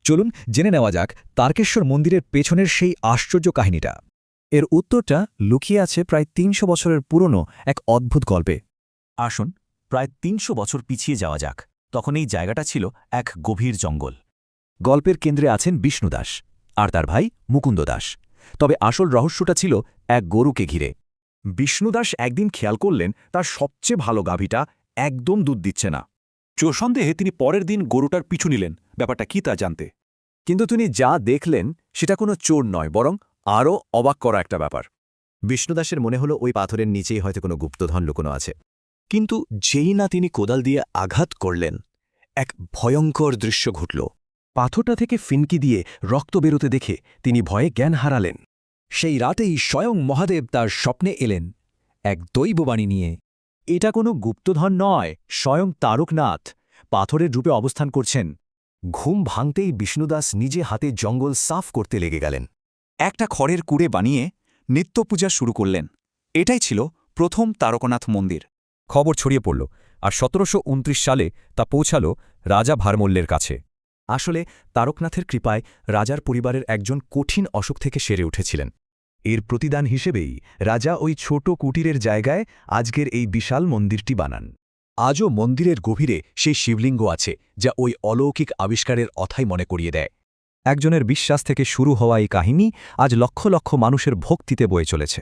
চলুন জেনে নেওয়া যাক তারকেশ্বর মন্দিরের পেছনের সেই আশ্চর্য কাহিনীটা। এর উত্তরটা লুকিয়ে আছে প্রায় ৩০০ বছরের পুরনো এক অদ্ভুত গল্পে। আসুন প্রায় ৩০০ বছর পিছিয়ে যাওয়া যাক। তখন এই জায়গাটা ছিল এক গভীর জঙ্গল। গল্পের কেন্দ্রে আছেন বিষ্ণু দাস আর তার ভাই মুকুন্দ দাস। তবে আসল রহস্যটা ছিল এক গরুকে ঘিরে। বিষ্ণুদাস একদিন খেয়াল করলেন তার সবচেয়ে ভালো গাভীটা একদম দুধ দিচ্ছে না। সন্দেহে তিনি পরের দিন গরুটার পিছু নিলেন ব্যাপারটা কি তা জানতে। কিন্তু তিনি যা দেখলেন সেটা কোনো চোর নয়, বরং আরও অবাক করা একটা ব্যাপার। বিষ্ণুদাসের মনে হলো ওই পাথরের নিচেই হয়তো কোনো গুপ্তধন লুকোনো আছে। কিন্তু যেই না তিনি কোদাল দিয়ে আঘাত করলেন, এক ভয়ঙ্কর দৃশ্য ঘটল। পাথরটা থেকে ফিনকি দিয়ে রক্ত বেরোতে দেখে তিনি ভয়ে জ্ঞান হারালেন। সেই রাতেই স্বয়ং মহাদেব তার স্বপ্নে এলেন এক দৈববাণী নিয়ে। এটা কোনো গুপ্তধন নয়, স্বয়ং তারকনাথ পাথরের রূপে অবস্থান করছেন। ঘুম ভাঙতেই বিষ্ণুদাস নিজে হাতে জঙ্গল সাফ করতে লেগে গেলেন। একটা খড়ের কুড়ে বানিয়ে নিত্য পূজা শুরু করলেন। এটাই ছিল প্রথম তারকনাথ মন্দির। খবর ছড়িয়ে পড়ল, আর ১৭২৯ সালে তা পৌঁছাল রাজা ভারমল্যের কাছে। আসলে তারকনাথের কৃপায় রাজার পরিবারের একজন কঠিন অসুখ থেকে সেরে উঠেছিলেন। এর প্রতিদান হিসেবেই রাজা ওই ছোট কুটিরের জায়গায় আজকের এই বিশাল মন্দিরটি বানান। আজও মন্দিরের গভীরে সেই শিবলিঙ্গ আছে, যা ওই অলৌকিক আবিষ্কারের অথাই মনে করিয়ে দেয়। একজনের বিশ্বাস থেকে শুরু হওয়া এই কাহিনী আজ লক্ষ লক্ষ মানুষের ভক্তিতে বয়ে চলেছে।